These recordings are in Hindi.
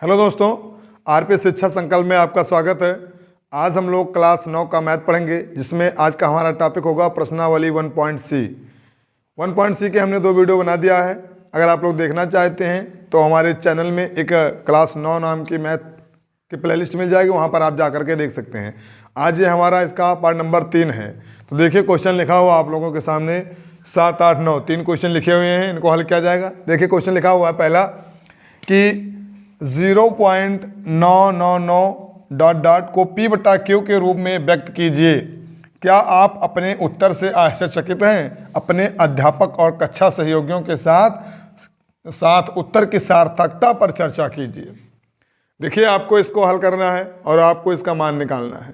हेलो दोस्तों, आरपी शिक्षा संकल्प में आपका स्वागत है। आज हम लोग क्लास 9 का मैथ पढ़ेंगे, जिसमें आज का हमारा टॉपिक होगा प्रश्नावली 1.C। 1.C के हमने 2 वीडियो बना दिया है। अगर आप लोग देखना चाहते हैं तो हमारे चैनल में एक क्लास 9 नाम की मैथ की प्लेलिस्ट मिल जाएगी, वहाँ पर आप जा करके देख सकते हैं। आज ये हमारा इसका पार्ट नंबर 3 है। तो देखिए क्वेश्चन लिखा हुआ आप लोगों के सामने 7, 8, 9 3 क्वेश्चन लिखे हुए हैं, इनको हल किया जाएगा। देखिए क्वेश्चन लिखा हुआ है पहला कि 0.999 को P/Q के रूप में व्यक्त कीजिए। क्या आप अपने उत्तर से आश्चर्यचकित हैं? अपने अध्यापक और कक्षा सहयोगियों के साथ उत्तर की सार्थकता पर चर्चा कीजिए। देखिए आपको इसको हल करना है और आपको इसका मान निकालना है।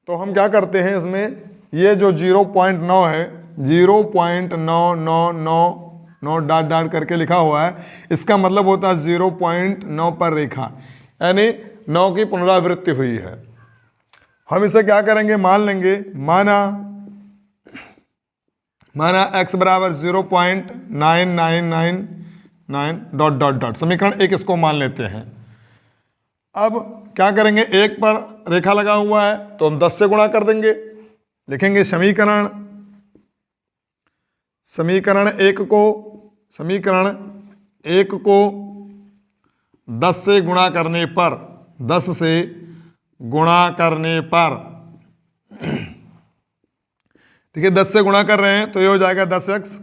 तो हम क्या करते हैं, इसमें ये जो 0.9 है, 0.999 डॉट डॉट करके लिखा हुआ है, इसका मतलब होता है 0.9 पर रेखा, यानी 9 की पुनरावृत्ति हुई है। हम इसे क्या करेंगे, मान लेंगे। माना x बराबर 0.9999 डॉट डॉट डॉट, समीकरण 1 इसको मान लेते हैं। अब क्या करेंगे, 1 पर रेखा लगा हुआ है तो हम 10 से गुणा कर देंगे। लिखेंगे समीकरण 1 को 10 से गुणा करने पर, 10 से गुणा करने पर, देखिए 10 से गुणा कर रहे हैं तो ये हो जाएगा 10x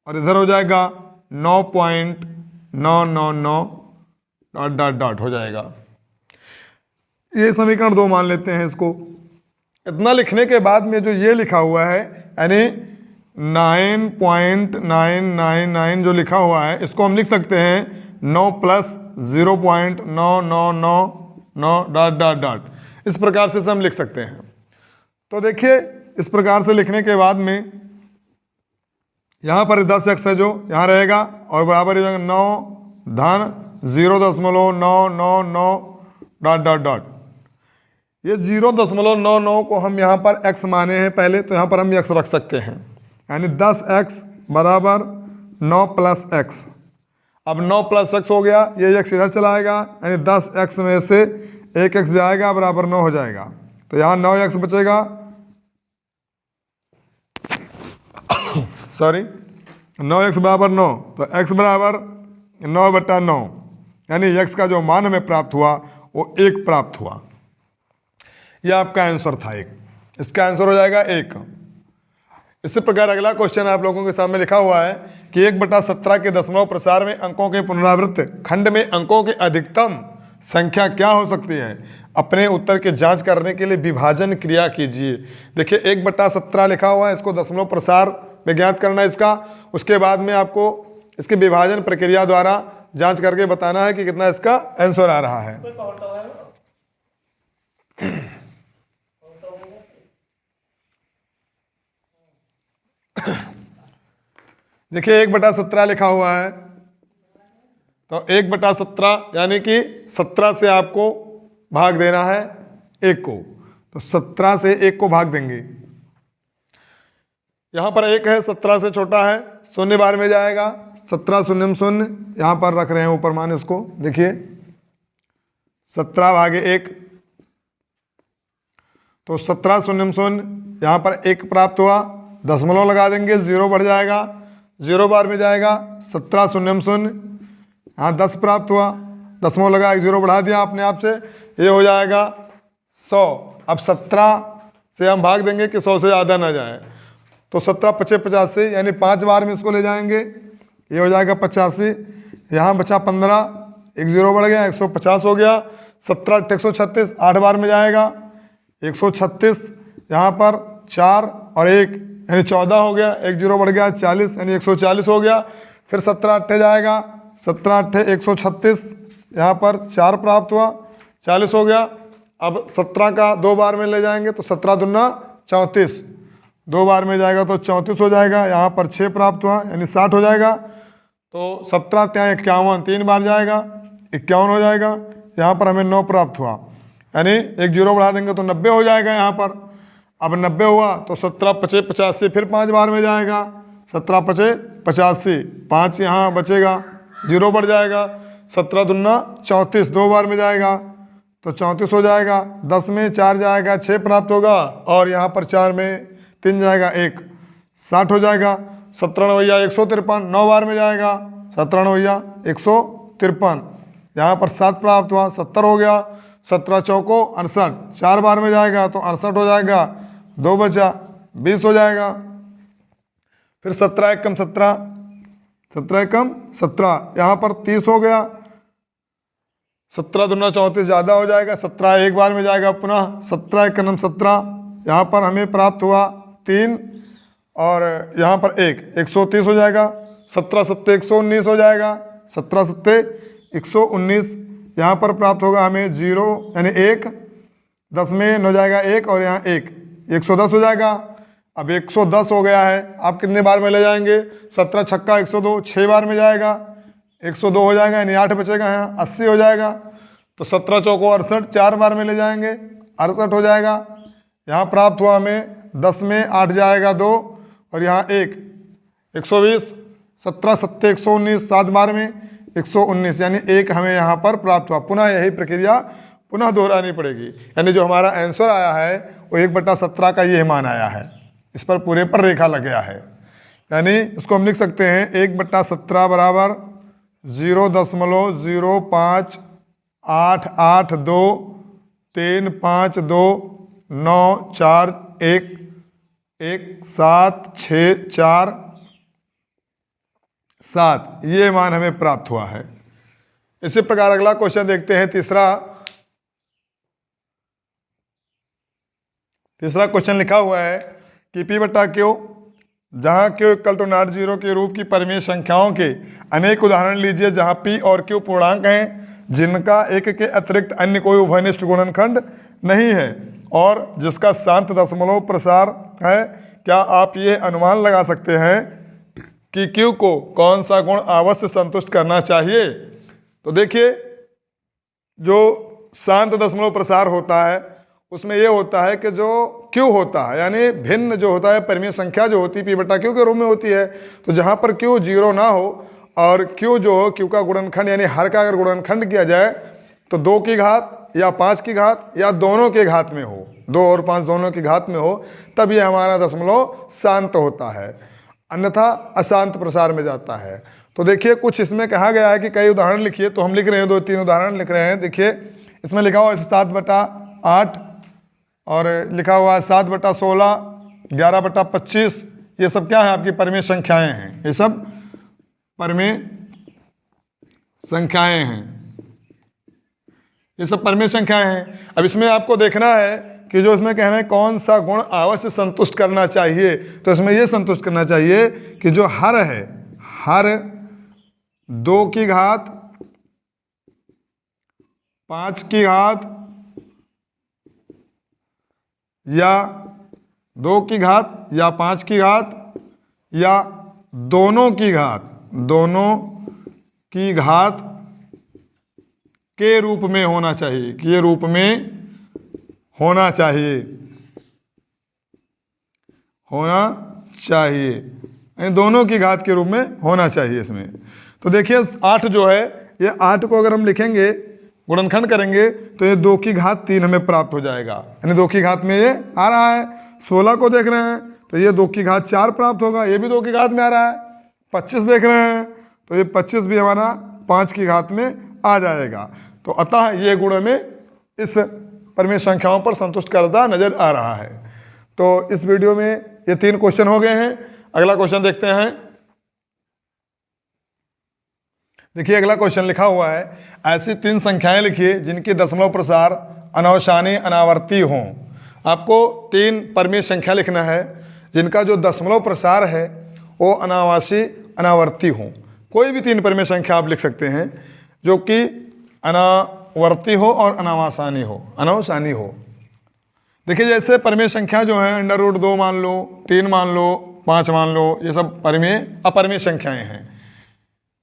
और इधर हो जाएगा 9.999 डॉट डॉट डॉट हो जाएगा। ये समीकरण 2 मान लेते हैं इसको। इतना लिखने के बाद में जो ये लिखा हुआ है, यानी 9.999 जो लिखा हुआ है, इसको हम लिख सकते हैं 9 + 0.9999 डॉट डॉट डॉट। इस प्रकार से हम लिख सकते हैं। तो देखिए इस प्रकार से लिखने के बाद में यहाँ पर 10x है जो यहाँ रहेगा और बराबर हो जाएगा 9 धन 0.999 डॉट डॉट डॉट। ये 0.99 को हम यहाँ पर x माने हैं पहले, तो यहाँ पर हम x रख सकते हैं, यानी 10x बराबर 9 + x। अब 9 + x हो गया, ये x इधर चला आएगा, यानी 10x में से 1x जाएगा बराबर 9 हो जाएगा। तो यहाँ 9x बचेगा, सॉरी 9x बराबर 9, तो x बराबर 9/9, यानी x का जो मान हमें प्राप्त हुआ वो 1 प्राप्त हुआ। यह आपका आंसर था 1। इसका आंसर हो जाएगा 1। इसी प्रकार अगला क्वेश्चन आप लोगों के सामने लिखा हुआ है कि 1/17 के दशमलव प्रसार में अंकों के पुनरावृत्त खंड में अंकों की अधिकतम संख्या क्या हो सकती है? अपने उत्तर की जांच करने के लिए विभाजन क्रिया कीजिए। देखिए 1/17 लिखा हुआ है, इसको दशमलव प्रसार में ज्ञात करना है इसका। उसके बाद में आपको इसकी विभाजन प्रक्रिया द्वारा जांच करके बताना है कि कितना इसका आंसर आ रहा है। देखिए 1/17 लिखा हुआ है, तो 1/17 यानी कि 17 से आपको भाग देना है 1 को, तो 17 से 1 को भाग देंगे। यहाँ पर 1 है, 17 से छोटा है, 0 बार में जाएगा, 17 0 0, यहाँ पर रख रहे हैं ऊपर मान इसको। देखिए 17/1, तो 17 0 0, यहाँ पर 1 प्राप्त हुआ, दशमलव लगा देंगे, 0 बढ़ जाएगा, 0 बार में जाएगा, 17 0 0, यहाँ 10 प्राप्त हुआ, दशमलव लगा, 0 बढ़ा दिया अपने आप से, ये हो जाएगा 100। अब 17 से हम भाग देंगे कि 100 से ज़्यादा ना जाए, तो 17 × 5 = 85, यानी 5 बार में इसको ले जाएंगे, ये हो जाएगा 85। यहाँ बचा 15, 1 0 बढ़ गया, 150 हो गया। 17 × 8 = 136, 8 बार में जाएगा, 136, यहाँ पर 4 और 1 यानी 14 हो गया, 1 0 बढ़ गया, 40 यानी 140 हो गया। फिर 17 8 जाएगा, 17 8 136, यहाँ पर 4 प्राप्त हुआ, 40 हो गया। अब 17 का 2 बार में ले जाएंगे तो 17 दूना 34, 2 बार में जाएगा तो 34 हो जाएगा, यहाँ पर 6 प्राप्त हुआ, यानी 60 हो जाएगा। तो 17 × 51, 3 बार जाएगा, 51 हो जाएगा, यहाँ पर हमें 9 प्राप्त हुआ, यानी 1 0 बढ़ा देंगे तो 90 हो जाएगा यहाँ पर। अब 90 हुआ तो 17 × 5 = 85, फिर 5 बार में जाएगा, 17 × 5 = 85, 5 यहाँ बचेगा, 0 बढ़ जाएगा, 17 दूना 34, 2 बार में जाएगा तो 34 हो जाएगा। 10 में 4 जाएगा 6 प्राप्त होगा, और यहाँ पर 4 में 3 जाएगा 1, 60 हो जाएगा। 17 नवैया 153, 9 बार में जाएगा 17 नवैया 153, यहाँ पर 7 प्राप्त हुआ, 70 हो गया। 17 चौको 68, 4 बार में जाएगा तो 68 हो जाएगा, 2 बचा 20 हो जाएगा। फिर 17 एकम 17, 17 एकम 17, यहाँ पर 30 हो गया। 17 दूना 34 ज़्यादा हो जाएगा, 17 एक बार में जाएगा पुनः। 17 एकम 17, यहाँ पर हमें प्राप्त हुआ 3 और यहाँ पर 130 हो जाएगा। 17 सत्ते 119 हो जाएगा, 17 सत्ते 119, यहाँ पर प्राप्त होगा हमें 0 यानी 1, 10 में 9 जाएगा 1 और यहाँ 1, 110 हो जाएगा। अब 110 हो गया है, आप कितने बार में ले जाएंगे? 17 छक्का 102, 6 बार में जाएगा 102 हो जाएगा, यानी 8 बचेगा, यहाँ 80 हो जाएगा। तो 17 चौको 68, 4 बार में ले जाएंगे 68 हो जाएगा। यहाँ प्राप्त हुआ हमें 10 में 8 जाएगा 2 और यहाँ 1, 120। 17 सत्ते 119, 7 बार में 119, यानी 1 हमें यहाँ पर प्राप्त हुआ। पुनः यही प्रक्रिया पुनः दोहरानी पड़ेगी, यानी जो हमारा आंसर आया है वो 1/17 का ये मान आया है। इस पर पूरे पर रेखा लग गया है, यानी इसको हम लिख सकते हैं 1/17 बराबर 0.05882352 9 4 1 1 7 6 4 7, ये मान हमें प्राप्त हुआ है। इसी प्रकार अगला क्वेश्चन देखते हैं। तीसरा क्वेश्चन लिखा हुआ है कि P बटा Q, जहाँ Q equal to not zero के रूप की परिमेय संख्याओं के अनेक उदाहरण लीजिए जहाँ P और Q पूर्णांक हैं जिनका एक के अतिरिक्त अन्य कोई उभयनिष्ठ गुणनखंड नहीं है और जिसका शांत दशमलव प्रसार है। क्या आप ये अनुमान लगा सकते हैं कि Q को कौन सा गुण अवश्य संतुष्ट करना चाहिए? तो देखिए, जो शांत दशमलव प्रसार होता है उसमें यह होता है कि जो Q होता है, यानी भिन्न जो होता है परिमेय संख्या जो होती है P बटा Q के रूप में होती है। तो जहाँ पर Q 0 ना हो और Q जो हो Q का गुणनखंड यानी हर का अगर गुणनखंड किया जाए तो 2 की घात या 5 की घात या दोनों के घात में हो, 2 और 5 दोनों की घात में हो, तब ये हमारा दशमलव शांत होता है, अन्यथा अशांत प्रसार में जाता है। तो देखिए, कुछ इसमें कहा गया है कि कई उदाहरण लिखिए, तो हम लिख रहे हैं 2-3 उदाहरण लिख रहे हैं। देखिए, इसमें लिखा हुआ है 7/8 और लिखा हुआ है 7/16, 11/25। ये सब क्या है? आपकी परिमेय संख्याएं हैं, ये सब परिमेय संख्याएं हैं, ये सब परिमेय संख्याएं हैं। अब इसमें आपको देखना है कि जो इसमें कहना है कौन सा गुण अवश्य संतुष्ट करना चाहिए, तो इसमें यह संतुष्ट करना चाहिए कि जो हर है, हर 2 की घात 5 की घात या 2 की घात या 5 की घात या दोनों की घात के रूप में होना चाहिए, के रूप में होना चाहिए, यानी दोनों की घात के रूप में होना चाहिए इसमें। तो देखिए 8 जो है, ये 8 को अगर हम लिखेंगे, गुणनखंड करेंगे तो ये 2 की घात 3 हमें प्राप्त हो जाएगा, यानी 2 की घात में ये आ रहा है। 16 को देख रहे हैं तो ये 2 की घात 4 प्राप्त होगा, ये भी 2 की घात में आ रहा है। 25 देख रहे हैं तो ये 25 भी हमारा 5 की घात में आ जाएगा। तो अतः ये गुण में इस परिमेय संख्याओं पर संतुष्ट करता नजर आ रहा है। तो इस वीडियो में ये 3 क्वेश्चन हो गए हैं। अगला क्वेश्चन देखते हैं। देखिए, अगला क्वेश्चन लिखा हुआ है, ऐसी 3 संख्याएं लिखिए जिनकी दशमलव प्रसार अनावसानी अनावर्ती हों। आपको 3 परिमेय संख्या लिखना है जिनका जो दशमलव प्रसार है वो अनावासी अनावर्ती हों। कोई भी 3 परिमेय संख्या आप लिख सकते हैं जो कि अनावर्ती हो और अनावसानी हो। देखिए, जैसे परिमेय संख्या जो है √2 मान लो, 3 मान लो, 5 मान लो, ये सब परिमेय अपरिमेय संख्याएं हैं।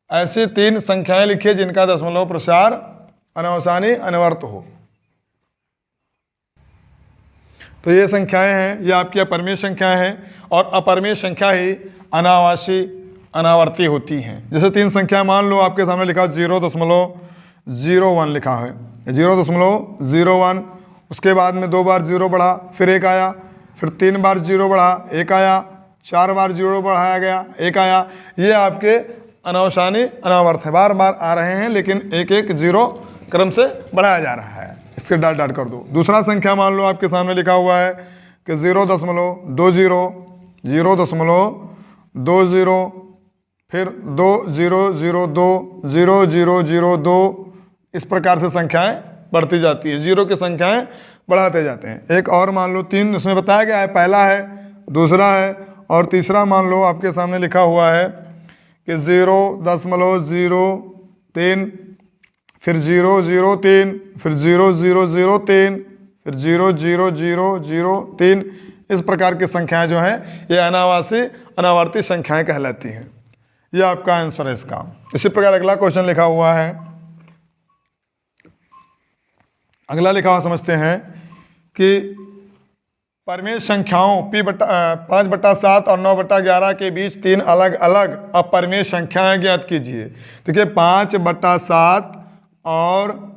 ऐसी 3 संख्याएं लिखिए जिनका दशमलव प्रसार अनावसानी अनवर्त हो। तो ये संख्याएं हैं, ये आपकी अपरिमेय संख्याएं हैं और अपरिमेय संख्या ही अनावासी अनावर्ती होती हैं। जैसे 3 संख्या मान लो आपके सामने लिखा 0.01 लिखा है, 0.01, उसके बाद में 2 बार 0 बढ़ा, फिर 1 आया, फिर 3 बार 0 बढ़ा, 1 आया, 4 बार 0 बढ़ाया गया, 1 आया। ये आपके अनावसानी अनावर्त है, बार बार आ रहे हैं लेकिन एक एक 0 क्रम से बढ़ाया जा रहा है। इसके डॉट डॉट कर दो। दूसरा संख्या मान लो आपके सामने लिखा हुआ है कि 0.20, 0.20, फिर 2002, 0002, इस प्रकार से संख्याएं बढ़ती जाती हैं, 0 की संख्याएं बढ़ाते जाते हैं। एक और मान लो 3 इसमें बताया गया है, पहला है, दूसरा है और तीसरा मान लो आपके सामने लिखा हुआ है कि 0.03, फिर 003, फिर 0003, फिर 00003, इस प्रकार की संख्याएं जो हैं ये अनावासी अनावर्ती संख्याएं कहलाती हैं। ये आपका आंसर है इसका। इसी प्रकार अगला क्वेश्चन लिखा हुआ है, अगला लिखा हुआ समझते हैं कि परमेय संख्याओं 5/7 और 9/11 के बीच 3 अलग अलग अपरमेय संख्याएं ज्ञात कीजिए। देखिए 5/7 और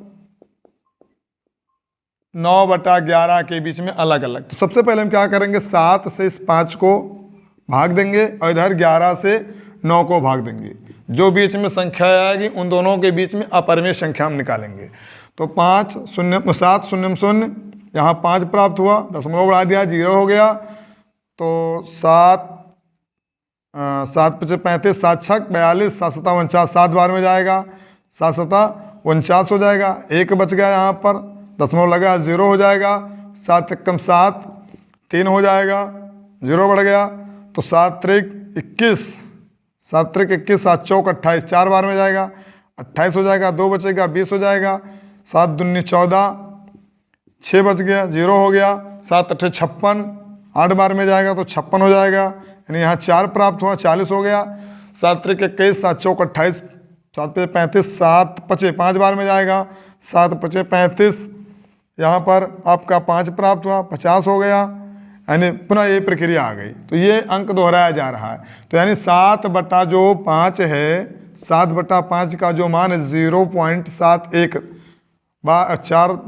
9/11 के बीच में अलग अलग। तो सबसे पहले हम क्या करेंगे, 7 से इस 5 को भाग देंगे और इधर 11 से 9 को भाग देंगे। जो बीच में संख्या आएगी उन दोनों के बीच में अपरमेय संख्या हम निकालेंगे। तो 7 0 0, यहाँ 5 प्राप्त हुआ, दशमलव बढ़ा दिया, 0 हो गया। तो 7 5 35, 7 6 42, 7 7 49, 7 बार में जाएगा, 7 7 49 हो जाएगा। 1 बच गया, यहाँ पर दशमलव लगा, 0 हो जाएगा। 7 1 7, 3 हो जाएगा, 0 बढ़ गया। तो 7 3 21, 7 3 21, 7 4 28, 4 बार में जाएगा, 28 हो जाएगा। 2 बचेगा, 20 हो जाएगा। 7 दूनी 14, 6 बच गया, 0 हो गया। 7 8 56, 8 बार में जाएगा तो 56 हो जाएगा, यानी यहाँ 4 प्राप्त हुआ, 40 हो गया। 7 3 21, 7 4 28, 7 5 35, 7 5 5 बार में जाएगा, 7 5 35, यहाँ पर आपका 5 प्राप्त हुआ, 50 हो गया। यानी पुनः ये प्रक्रिया आ गई, तो ये अंक दोहराया जा रहा है। तो यानी 7/5 है, 7/5 का जो मान है 0.71 4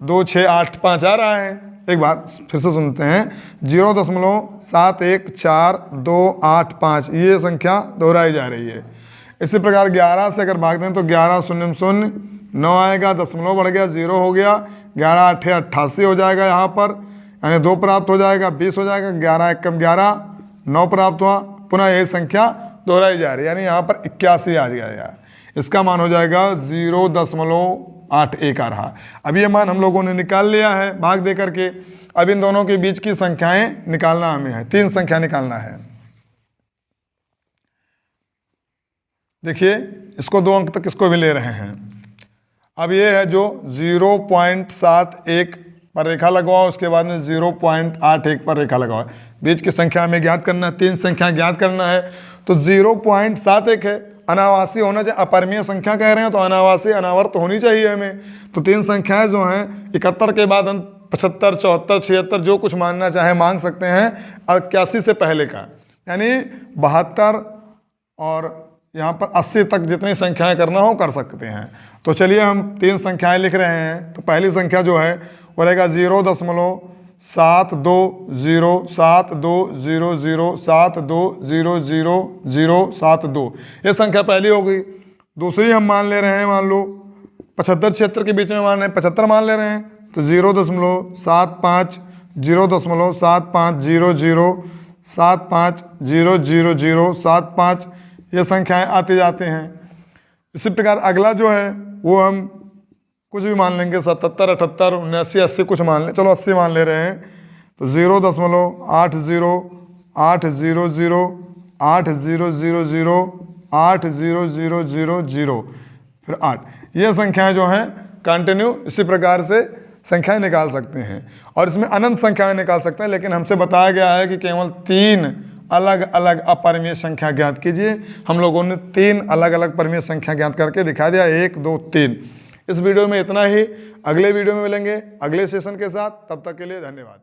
2 6 8 5 आ रहा है। एक बार फिर से सुनते हैं, 0.714285, ये संख्या दोहराई जा रही है। इसी प्रकार 11 से अगर भाग दें तो 11 0 0, 9 आएगा, दशमलव बढ़ गया, 0 हो गया। 11 8 88 हो जाएगा, यहाँ पर यानी 2 प्राप्त हो जाएगा, 20 हो जाएगा। 11 1 11, 9 प्राप्त हुआ, पुनः यही संख्या दोहराई जा रही है, यानी यहाँ पर 81 आ गया। इसका मान हो जाएगा 0.81 आ रहा। अब ये मान हम लोगों ने निकाल लिया है भाग दे करके। अब इन दोनों के बीच की संख्याएं निकालना हमें है, 3 संख्या निकालना है। देखिए इसको 2 अंक तक इसको भी ले रहे हैं। अब ये है जो 0.71 पर रेखा लगवाओ, उसके बाद में 0.81 पर रेखा लगाओ। बीच की संख्या हमें ज्ञात करना है, 3 संख्या ज्ञात करना है। तो 0.71 है, अनावासी होना चाहिए, अपरमीय संख्या कह रहे हैं तो अनावासी अनावर्त होनी चाहिए हमें। तो 3 संख्याएं जो हैं 71 के बाद हम 75 74 76 जो कुछ मानना चाहे मांग सकते हैं। 81 से पहले का यानी 72 और यहाँ पर 80 तक जितनी संख्याएं करना हो कर सकते हैं। तो चलिए हम 3 संख्याएं लिख रहे हैं। तो पहली संख्या जो है वो रहेगा 0.7200720072। ये संख्या पहली हो गई। दूसरी हम मान ले रहे हैं, मान लो 75 76 के बीच में मान रहे हैं, 75 मान ले रहे हैं। तो 0.75 0.7500 750075 ये संख्याएं आती जाती हैं। इसी प्रकार अगला जो है वो हम कुछ भी मान लेंगे, 77 78 79 80 कुछ मान लें, चलो 80 मान ले रहे हैं। तो 0.8080008000 फिर 8, ये संख्याएं जो हैं कंटिन्यू इसी प्रकार से संख्याएं निकाल सकते हैं। और इसमें अनंत संख्याएं निकाल सकते हैं, लेकिन हमसे बताया गया है कि केवल 3 अलग अलग अपरिमेय संख्या ज्ञात कीजिए। हम लोगों ने 3 अलग अलग परिमेय संख्या ज्ञात करके दिखा दिया, 1 2 3। इस वीडियो में इतना ही, अगले वीडियो में मिलेंगे अगले सेशन के साथ। तब तक के लिए धन्यवाद।